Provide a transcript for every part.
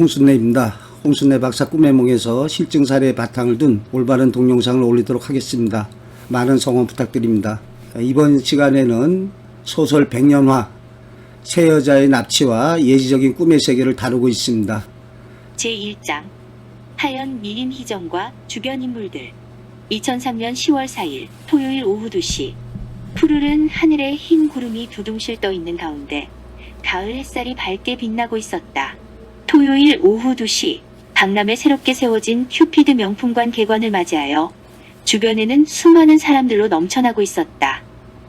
홍순례입니다. 홍순례 박사 꿈의 몽에서 실증 사례의 바탕을 둔 올바른 동영상을 올리도록 하겠습니다. 많은 성원 부탁드립니다. 이번 시간에는 소설 백년화, 새 여자의 납치와 예지적인 꿈의 세계를 다루고 있습니다. 제1장 하연 미림 희정과 주변 인물들. 2003년 10월 4일 토요일 오후 2시 푸르른 하늘에 흰 구름이 두둥실 떠 있는 가운데 가을 햇살이 밝게 빛나고 있었다. 토요일 오후 2시 강남에 새롭게 세워진 큐피드 명품관 개관을 맞이하여 주변에는 수많은 사람들로 넘쳐나고 있었다.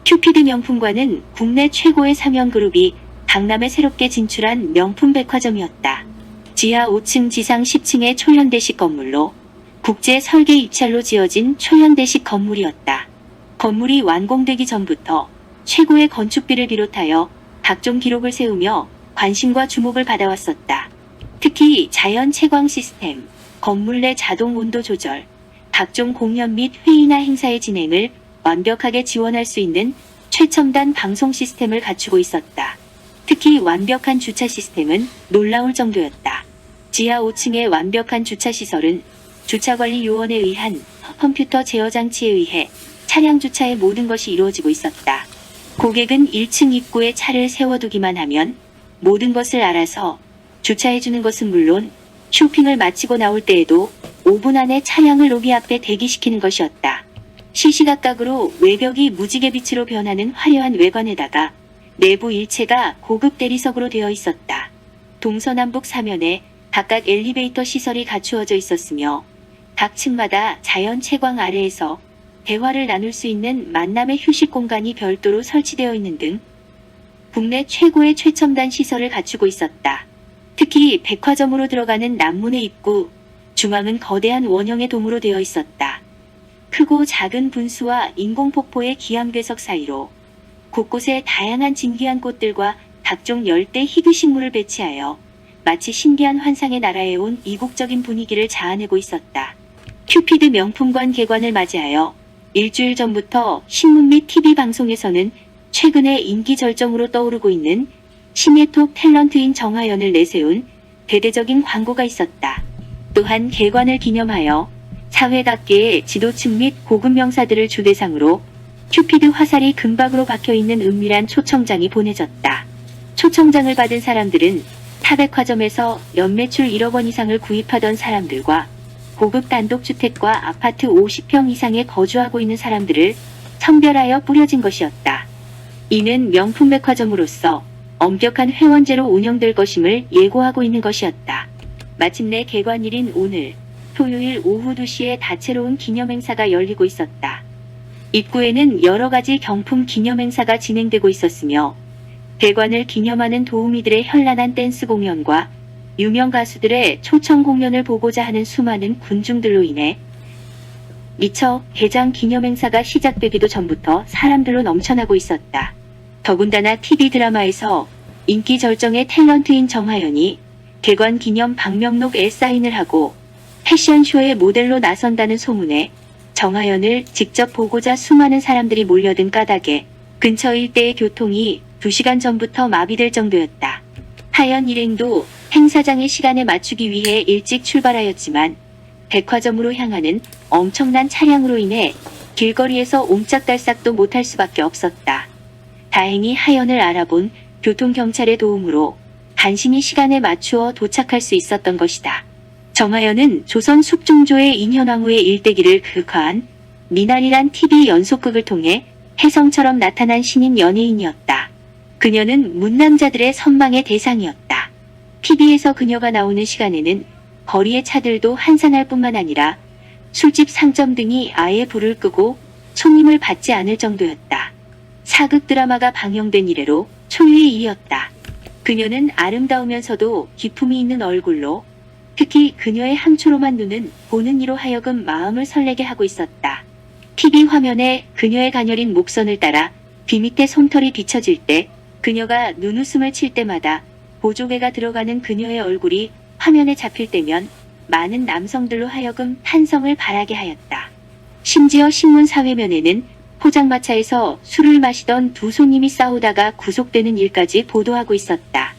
큐피드 명품관은 국내 최고의 사면그룹이 강남에 새롭게 진출한 명품 백화점이었다. 지하 5층 지상 10층의 초현대식 건물로 국제 설계 입찰로 지어진 초현대식 건물이었다. 건물이 완공되기 전부터 최고의 건축비를 비롯하여 각종 기록을 세우며 관심과 주목을 받아왔었다. 특히 자연 채광 시스템, 건물 내 자동 온도 조절, 각종 공연 및 회의나 행사의 진행을 완벽하게 지원할 수 있는 최첨단 방송 시스템을 갖추고 있었다. 특히 완벽한 주차 시스템은 놀라울 정도였다. 지하 5층의 완벽한 주차 시설은 주차관리요원에 의한 컴퓨터 제어 장치에 의해 차량 주차의 모든 것이 이루어지고 있었다. 고객은 1층 입구에 차를 세워두기만 하면 모든 것을 알아서 주차해주는 것은 물론 쇼핑을 마치고 나올 때에도 5분 안에 차량을 로비 앞에 대기시키는 것이었다. 시시각각으로 외벽이 무지개 빛으로 변하는 화려한 외관에다가 내부 일체가 고급 대리석으로 되어 있었다. 동서남북 사면에 각각 엘리베이터 시설이 갖추어져 있었으며 각 층마다 자연 채광 아래에서 대화를 나눌 수 있는 만남의 휴식 공간이 별도로 설치되어 있는 등 국내 최고의 최첨단 시설을 갖추고 있었다. 특히 백화점으로 들어가는 남문의 입구, 중앙은 거대한 원형의 돔으로 되어 있었다. 크고 작은 분수와 인공폭포의 기암괴석 사이로 곳곳에 다양한 진귀한 꽃들과 각종 열대 희귀식물을 배치하여 마치 신기한 환상의 나라에 온 이국적인 분위기를 자아내고 있었다. 큐피드 명품관 개관을 맞이하여 일주일 전부터 신문 및 TV 방송에서는 최근에 인기 절정으로 떠오르고 있는 신예톱 탤런트인 정하연을 내세운 대대적인 광고가 있었다. 또한 개관을 기념하여 사회각계의 지도층 및 고급 명사들을 주대상으로 큐피드 화살이 금박으로 박혀있는 은밀한 초청장이 보내졌다. 초청장을 받은 사람들은 타백화점에서 연매출 1억 원 이상을 구입하던 사람들과 고급 단독주택과 아파트 50평 이상에 거주하고 있는 사람들을 선별하여 뿌려진 것이었다. 이는 명품 백화점으로서 엄격한 회원제로 운영될 것임을 예고하고 있는 것이었다. 마침내 개관일인 오늘 토요일 오후 2시에 다채로운 기념행사가 열리고 있었다. 입구에는 여러 가지 경품 기념행사가 진행되고 있었으며 개관을 기념하는 도우미들의 현란한 댄스 공연과 유명 가수들의 초청 공연을 보고자 하는 수많은 군중들로 인해 미처 개장 기념행사가 시작되기도 전부터 사람들로 넘쳐나고 있었다. 더군다나 TV 드라마에서 인기 절정의 탤런트인 정하연이 개관 기념 방명록에 사인을 하고 패션쇼의 모델로 나선다는 소문에 정하연을 직접 보고자 수많은 사람들이 몰려든 까닭에 근처 일대의 교통이 2시간 전부터 마비될 정도였다. 하연 일행도 행사장의 시간에 맞추기 위해 일찍 출발하였지만 백화점으로 향하는 엄청난 차량으로 인해 길거리에서 옴짝달싹도 못할 수밖에 없었다. 다행히 하연을 알아본 교통경찰의 도움으로 간신히 시간에 맞추어 도착할 수 있었던 것이다. 정하연은 조선 숙종조의 인현왕후의 일대기를 극화한 미나리란 TV 연속극을 통해 혜성처럼 나타난 신인 연예인이었다. 그녀는 문남자들의 선망의 대상이었다. TV에서 그녀가 나오는 시간에는 거리의 차들도 한산할 뿐만 아니라 술집 상점 등이 아예 불을 끄고 손님을 받지 않을 정도였다. 사극 드라마가 방영된 이래로 초유의 일이었다. 그녀는 아름다우면서도 기품이 있는 얼굴로 특히 그녀의 함초롬한 눈은 보는 이로 하여금 마음을 설레게 하고 있었다. TV 화면에 그녀의 가녀린 목선을 따라 귀 밑에 솜털이 비춰질 때 그녀가 눈웃음을 칠 때마다 보조개가 들어가는 그녀의 얼굴이 화면에 잡힐 때면 많은 남성들로 하여금 탄성을 바라게 하였다. 심지어 신문 사회면에는 포장마차에서 술을 마시던 두 손님이 싸우다가 구속되는 일까지 보도하고 있었다.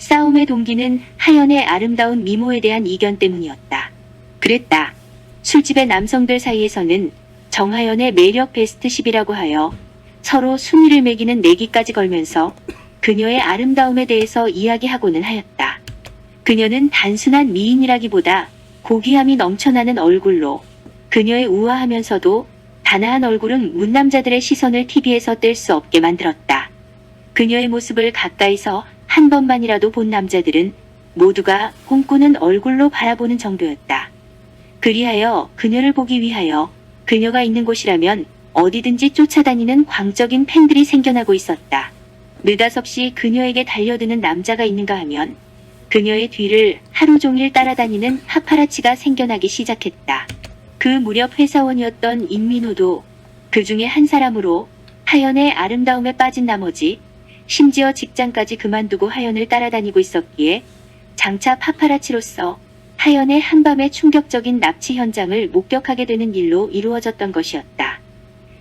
싸움의 동기는 하연의 아름다운 미모에 대한 이견 때문이었다. 그랬다. 술집의 남성들 사이에서는 정하연의 매력 베스트 10이라고 하여 서로 순위를 매기는 내기까지 걸면서 그녀의 아름다움에 대해서 이야기하고는 하였다. 그녀는 단순한 미인이라기보다 고귀함이 넘쳐나는 얼굴로 그녀의 우아하면서도 단아한 얼굴은 문남자들의 시선을 TV에서 뗄 수 없게 만들었다. 그녀의 모습을 가까이서 한 번만이라도 본 남자들은 모두가 꿈꾸는 얼굴로 바라보는 정도였다. 그리하여 그녀를 보기 위하여 그녀가 있는 곳이라면 어디든지 쫓아다니는 광적인 팬들이 생겨나고 있었다. 느닷없이 그녀에게 달려드는 남자가 있는가 하면 그녀의 뒤를 하루 종일 따라다니는 파파라치가 생겨나기 시작했다. 그 무렵 회사원이었던 임민호도 그 중에 한 사람으로 하연의 아름다움에 빠진 나머지 심지어 직장까지 그만두고 하연을 따라다니고 있었기에 장차 파파라치로서 하연의 한밤의 충격적인 납치 현장을 목격하게 되는 일로 이루어졌던 것이었다.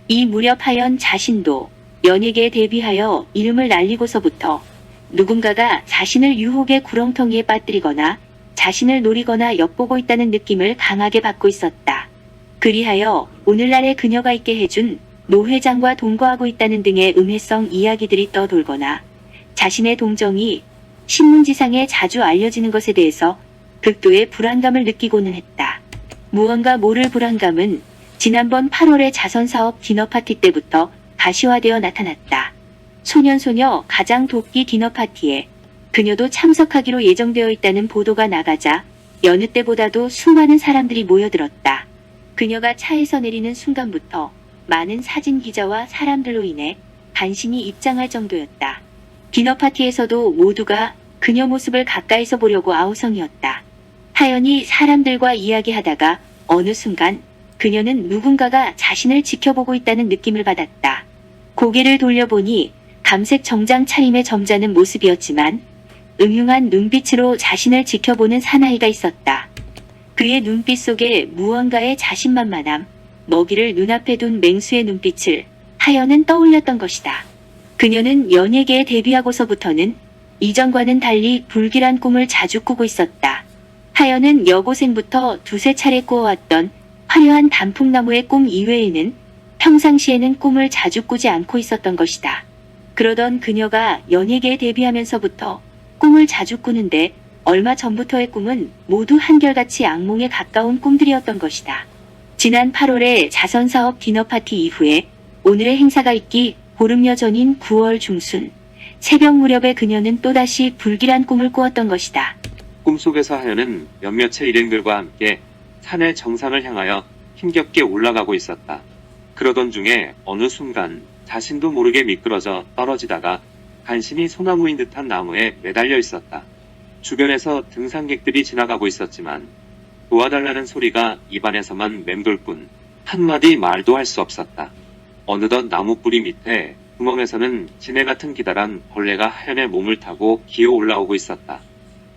이 무렵 하연 자신도 연예계에 데뷔하여 이름을 날리고서부터 누군가가 자신을 유혹의 구렁텅이에 빠뜨리거나 자신을 노리거나 엿보고 있다는 느낌을 강하게 받고 있었다. 그리하여 오늘날의 그녀가 있게 해준 노 회장과 동거하고 있다는 등의 음해성 이야기들이 떠돌거나 자신의 동정이 신문지상에 자주 알려지는 것에 대해서 극도의 불안감을 느끼고는 했다. 무언가 모를 불안감은 지난번 8월의 자선사업 디너파티 때부터 가시화되어 나타났다. 소년소녀 가장 돕기 디너파티에 그녀도 참석하기로 예정되어 있다는 보도가 나가자 여느 때보다도 수많은 사람들이 모여들었다. 그녀가 차에서 내리는 순간부터 많은 사진 기자와 사람들로 인해 간신히 입장할 정도였다. 디너파티에서도 모두가 그녀 모습을 가까이서 보려고 아우성이었다. 하연이 사람들과 이야기하다가 어느 순간 그녀는 누군가가 자신을 지켜보고 있다는 느낌을 받았다. 고개를 돌려보니 감색 정장 차림의 점잖은 모습이었지만 음흉한 눈빛으로 자신을 지켜보는 사나이가 있었다. 그의 눈빛 속에 무언가의 자신만만함, 먹이를 눈앞에 둔 맹수의 눈빛을 하연은 떠올렸던 것이다. 그녀는 연예계에 데뷔하고서부터는 이전과는 달리 불길한 꿈을 자주 꾸고 있었다. 하연은 여고생부터 두세 차례 꾸어왔던 화려한 단풍나무의 꿈 이외에는 평상시에는 꿈을 자주 꾸지 않고 있었던 것이다. 그러던 그녀가 연예계에 데뷔하면서부터 꿈을 자주 꾸는데 얼마 전부터의 꿈은 모두 한결같이 악몽에 가까운 꿈들이었던 것이다. 지난 8월의 자선사업 디너파티 이후에 오늘의 행사가 있기 보름여 전인 9월 중순 새벽 무렵에 그녀는 또다시 불길한 꿈을 꾸었던 것이다. 꿈속에서 하연은 몇몇의 일행들과 함께 산의 정상을 향하여 힘겹게 올라가고 있었다. 그러던 중에 어느 순간 자신도 모르게 미끄러져 떨어지다가 간신히 소나무인 듯한 나무에 매달려 있었다. 주변에서 등산객들이 지나가고 있었지만 도와달라는 소리가 입안에서만 맴돌 뿐 한마디 말도 할 수 없었다. 어느덧 나무 뿌리 밑에 구멍에서는 지네 같은 기다란 벌레가 하연의 몸을 타고 기어 올라오고 있었다.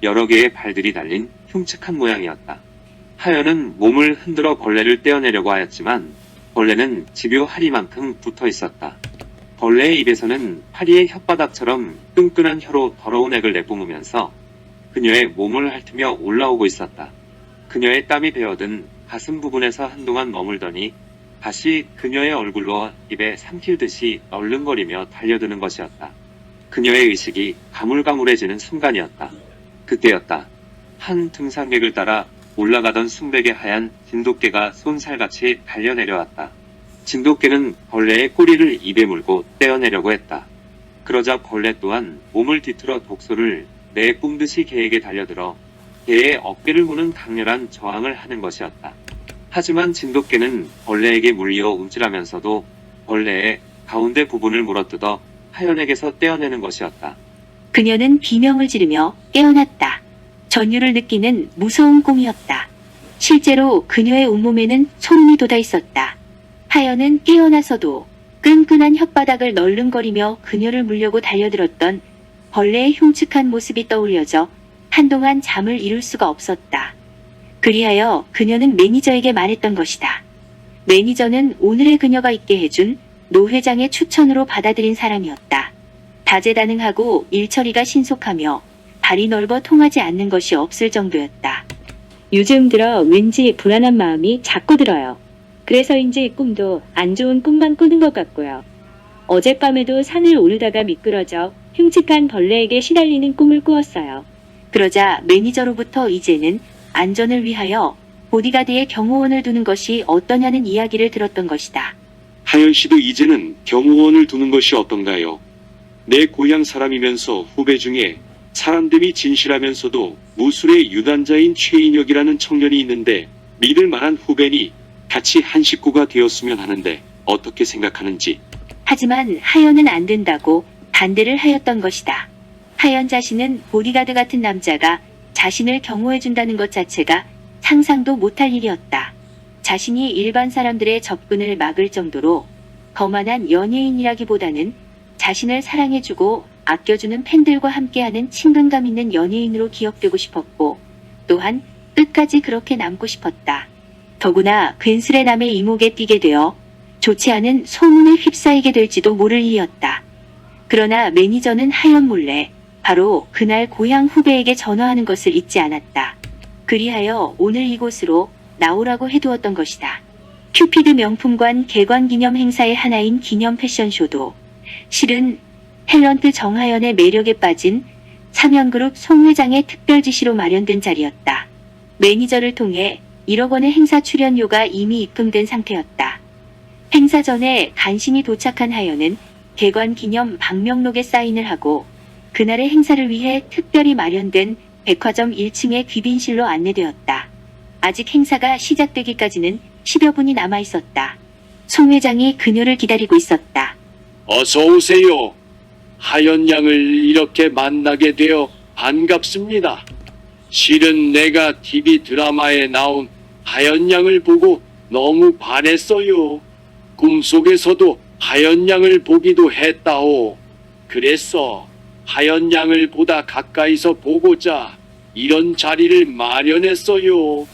여러 개의 발들이 달린 흉측한 모양이었다. 하연은 몸을 흔들어 벌레를 떼어내려고 하였지만 벌레는 집요하리만큼 붙어 있었다. 벌레의 입에서는 파리의 혓바닥처럼 끈끈한 혀로 더러운 액을 내뿜으면서 그녀의 몸을 핥으며 올라오고 있었다. 그녀의 땀이 배어든 가슴 부분에서 한동안 머물더니 다시 그녀의 얼굴로 입에 삼킬듯이 얼른거리며 달려드는 것이었다. 그녀의 의식이 가물가물해지는 순간이었다. 그때였다. 한 등산객을 따라 올라가던 순백의 하얀 진돗개가 쏜살같이 달려내려왔다. 진돗개는 벌레의 꼬리를 입에 물고 떼어내려고 했다. 그러자 벌레 또한 몸을 뒤틀어 독소를 내뿜듯이 개에게 달려들어 개의 어깨를 무는 강렬한 저항을 하는 것이었다. 하지만 진돗개는 벌레에게 물리어 움찔하면서도 벌레의 가운데 부분을 물어뜯어 하연에게서 떼어내는 것이었다. 그녀는 비명을 지르며 깨어났다. 전율을 느끼는 무서운 꿈이었다. 실제로 그녀의 온몸에는 소름이 돋아 있었다. 하연은 깨어나서도 끈끈한 혓바닥을 널름거리며 그녀를 물려고 달려들었던 벌레의 흉측한 모습이 떠올려져 한동안 잠을 이룰 수가 없었다. 그리하여 그녀는 매니저에게 말했던 것이다. 매니저는 오늘의 그녀가 있게 해준 노 회장의 추천으로 받아들인 사람이었다. 다재다능하고 일처리가 신속하며 발이 넓어 통하지 않는 것이 없을 정도였다. 요즘 들어 왠지 불안한 마음이 자꾸 들어요. 그래서인지 꿈도 안 좋은 꿈만 꾸는 것 같고요. 어젯밤에도 산을 오르다가 미끄러져 흉측한 벌레에게 시달리는 꿈을 꾸었어요. 그러자 매니저로부터 이제는 안전을 위하여 보디가드의 경호원을 두는 것이 어떠냐는 이야기를 들었던 것이다. 하연 씨도 이제는 경호원을 두는 것이 어떤가요? 내 고향 사람이면서 후배 중에 사람됨이 진실하면서도 무술의 유단자인 최인혁이라는 청년이 있는데 믿을 만한 후배니 같이 한 식구가 되었으면 하는데 어떻게 생각하는지. 하지만 하연은 안 된다고 반대를 하였던 것이다. 하연 자신은 보디가드 같은 남자가 자신을 경호해준다는 것 자체가 상상도 못할 일이었다. 자신이 일반 사람들의 접근을 막을 정도로 거만한 연예인이라기보다는 자신을 사랑해주고 아껴주는 팬들과 함께하는 친근감 있는 연예인으로 기억되고 싶었고 또한 끝까지 그렇게 남고 싶었다. 더구나 괜스레 남의 이목에 띄게 되어 좋지 않은 소문에 휩싸이게 될지도 모를 일이었다. 그러나 매니저는 하연 몰래 바로 그날 고향 후배에게 전화하는 것을 잊지 않았다. 그리하여 오늘 이곳으로 나오라고 해두었던 것이다. 큐피드 명품관 개관 기념 행사의 하나인 기념 패션쇼도 실은 탤런트 정하연의 매력에 빠진 삼연그룹 송 회장의 특별 지시로 마련된 자리였다. 매니저를 통해 1억 원의 행사 출연료가 이미 입금된 상태였다. 행사 전에 간신히 도착한 하연은 개관 기념 방명록에 사인을 하고 그날의 행사를 위해 특별히 마련된 백화점 1층의 귀빈실로 안내되었다. 아직 행사가 시작되기까지는 10여 분이 남아 있었다. 송 회장이 그녀를 기다리고 있었다. 어서 오세요. 하연 양을 이렇게 만나게 되어 반갑습니다. 실은 내가 TV 드라마에 나온 하연 양을 보고 너무 반했어요. 꿈속에서도 하연 양을 보기도 했다오. 그래서 하연 양을 보다 가까이서 보고자 이런 자리를 마련했어요.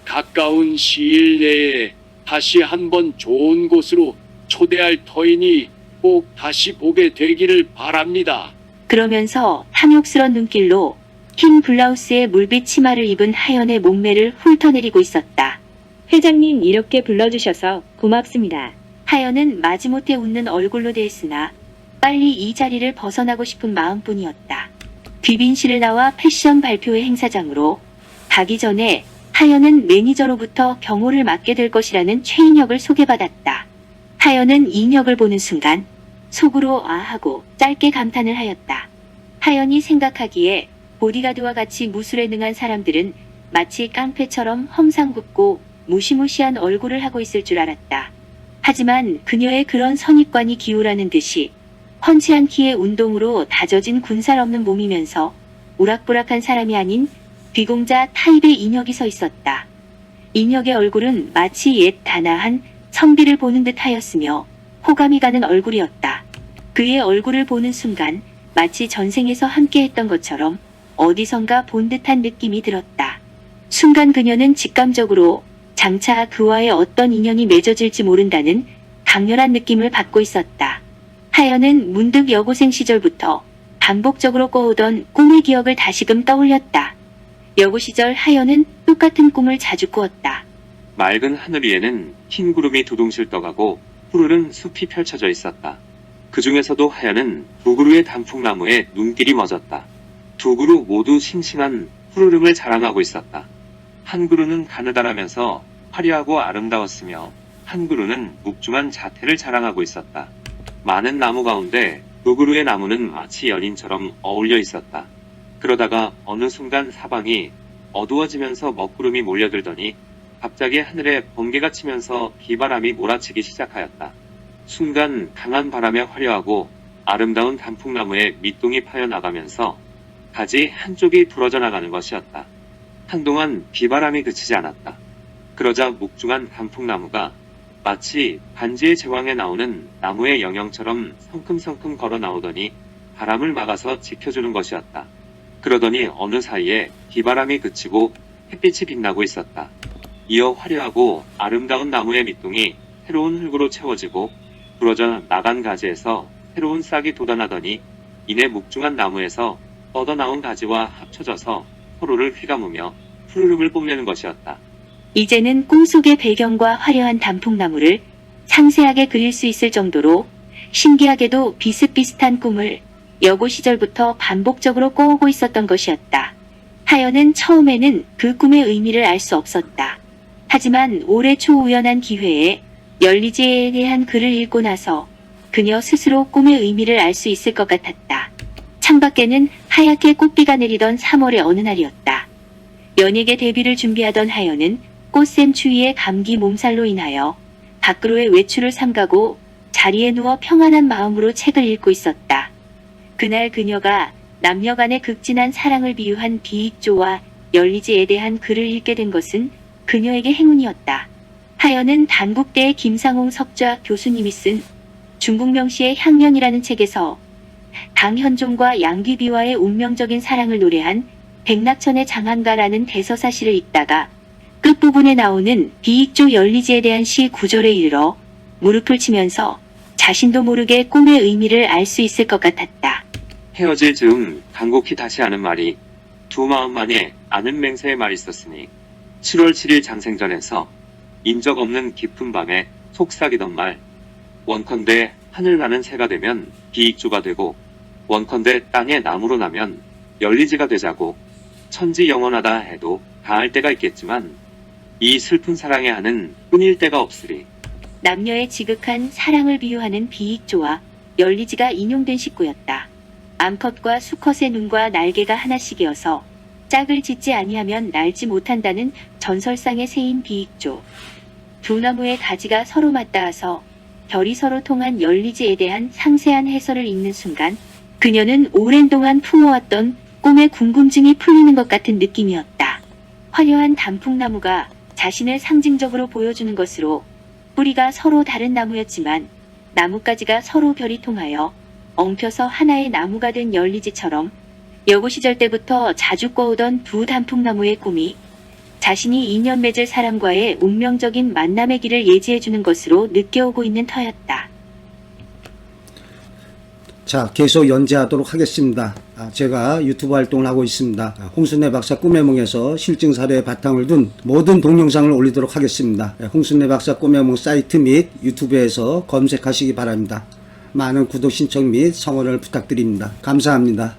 가까운 시일 내에 다시 한번 좋은 곳으로 초대할 터이니 꼭 다시 보게 되기를 바랍니다. 그러면서 탐욕스런 눈길로 흰 블라우스에 물빛 치마를 입은 하연의 몸매를 훑어내리고 있었다. 회장님 이렇게 불러주셔서 고맙습니다. 하연은 마지못해 웃는 얼굴로 대했으나 빨리 이 자리를 벗어나고 싶은 마음뿐이었다. 귀빈실을 나와 패션 발표회 행사장으로 가기 전에 하연은 매니저로부터 경호를 맡게 될 것이라는 최인혁을 소개받았다. 하연은 인혁을 보는 순간 속으로 아하고 짧게 감탄을 하였다. 하연이 생각하기에 보디가드와 같이 무술에 능한 사람들은 마치 깡패처럼 험상궂고 무시무시한 얼굴을 하고 있을 줄 알았다. 하지만 그녀의 그런 선입관이 기우라는 듯이 훤치한 키의 운동으로 다져진 군살 없는 몸이면서 우락부락한 사람이 아닌 귀공자 타입의 인혁이 서 있었다. 인혁의 얼굴은 마치 옛 단아한 선비를 보는 듯 하였으며 호감이 가는 얼굴이었다. 그의 얼굴을 보는 순간 마치 전생에서 함께했던 것처럼 어디선가 본 듯한 느낌이 들었다. 순간 그녀는 직감적으로 장차 그와의 어떤 인연이 맺어질지 모른다는 강렬한 느낌을 받고 있었다. 하연은 문득 여고생 시절부터 반복적으로 꿔오던 꿈의 기억을 다시금 떠올렸다. 여고 시절 하연은 똑같은 꿈을 자주 꾸었다. 맑은 하늘 위에는 흰 구름이 두둥실 떠가고 푸르른 숲이 펼쳐져 있었다. 그 중에서도 하연은 두 그루의 단풍나무에 눈길이 멎었다. 두 그루 모두 싱싱한 푸르름을 자랑하고 있었다. 한 그루는 가느다라면서 화려하고 아름다웠으며 한 그루는 묵중한 자태를 자랑하고 있었다. 많은 나무 가운데 두 그루의 나무는 마치 연인처럼 어울려 있었다. 그러다가 어느 순간 사방이 어두워지면서 먹구름이 몰려들더니 갑자기 하늘에 번개가 치면서 비바람이 몰아치기 시작하였다. 순간 강한 바람에 화려하고 아름다운 단풍나무에 밑동이 파여나가면서 가지 한쪽이 부러져 나가는 것이었다. 한동안 비바람이 그치지 않았다. 그러자 묵중한 단풍나무가 마치 반지의 제왕에 나오는 나무의 영형처럼 성큼성큼 걸어 나오더니 바람을 막아서 지켜주는 것이었다. 그러더니 어느 사이에 비바람이 그치고 햇빛이 빛나고 있었다. 이어 화려하고 아름다운 나무의 밑동이 새로운 흙으로 채워지고 부러져 나간 가지에서 새로운 싹이 돋아나더니 이내 묵중한 나무에서 뻗어나온 가지와 합쳐져서 서로를 휘감으며 푸르름을 뽐내는 것이었다. 이제는 꿈속의 배경과 화려한 단풍나무를 상세하게 그릴 수 있을 정도로 신기하게도 비슷비슷한 꿈을 여고 시절부터 반복적으로 꿔오고 있었던 것이었다. 하연은 처음에는 그 꿈의 의미를 알 수 없었다. 하지만 올해 초 우연한 기회에 열리지에 대한 글을 읽고 나서 그녀 스스로 꿈의 의미를 알 수 있을 것 같았다. 창밖에는 하얗게 꽃비가 내리던 3월의 어느 날이었다. 연예계 데뷔를 준비하던 하연은 꽃샘 추위에 감기 몸살로 인하여 밖으로의 외출을 삼가고 자리에 누워 평안한 마음으로 책을 읽고 있었다. 그날 그녀가 남녀 간의 극진한 사랑을 비유한 비익조와 열리지에 대한 글을 읽게 된 것은 그녀에게 행운이었다. 하연은 단국대의 김상홍 석좌 교수님이 쓴 중국 명시의 향연이라는 책에서 강현종과 양귀비와의 운명적인 사랑을 노래한 백낙천의 장한가라는 대서사시를 읽다가 끝부분에 나오는 비익조 열리지에 대한 시 구절에 이르러 무릎을 치면서 자신도 모르게 꿈의 의미를 알 수 있을 것 같았다. 헤어질 즈음 간곡히 다시 하는 말이 두 마음 만에 아는 맹세의 말이 있었으니 7월 7일 장생전에서 인적 없는 깊은 밤에 속삭이던 말 원컨대 하늘 나는 새가 되면 비익조가 되고 원컨대 땅에 나무로 나면 열리지가 되자고 천지 영원하다 해도 다할 때가 있겠지만 이 슬픈 사랑에 하는 뿐일 때가 없으리. 남녀의 지극한 사랑을 비유하는 비익조와 열리지가 인용된 식구였다. 암컷과 수컷의 눈과 날개가 하나씩이어서 짝을 짓지 아니하면 날지 못한다는 전설상의 새인 비익조. 두 나무의 가지가 서로 맞닿아서 결이 서로 통한 열리지에 대한 상세한 해설을 읽는 순간 그녀는 오랜 동안 품어왔던 꿈의 궁금증이 풀리는 것 같은 느낌이었다. 화려한 단풍나무가 자신을 상징적으로 보여주는 것으로 뿌리가 서로 다른 나무였지만 나뭇가지가 서로 결이 통하여 엉켜서 하나의 나무가 된 열리지처럼 여고 시절 때부터 자주 꿔오던 두 단풍나무의 꿈이 자신이 인연 맺을 사람과의 운명적인 만남의 길을 예지해주는 것으로 느껴오고 있는 터였다. 자, 계속 연재하도록 하겠습니다. 제가 유튜브 활동을 하고 있습니다. 홍순례 박사 꿈의 몽에서 실증 사례의 바탕을 둔 모든 동영상을 올리도록 하겠습니다. 홍순례 박사 꿈의 몽 사이트 및 유튜브에서 검색하시기 바랍니다. 많은 구독 신청 및 성원을 부탁드립니다. 감사합니다.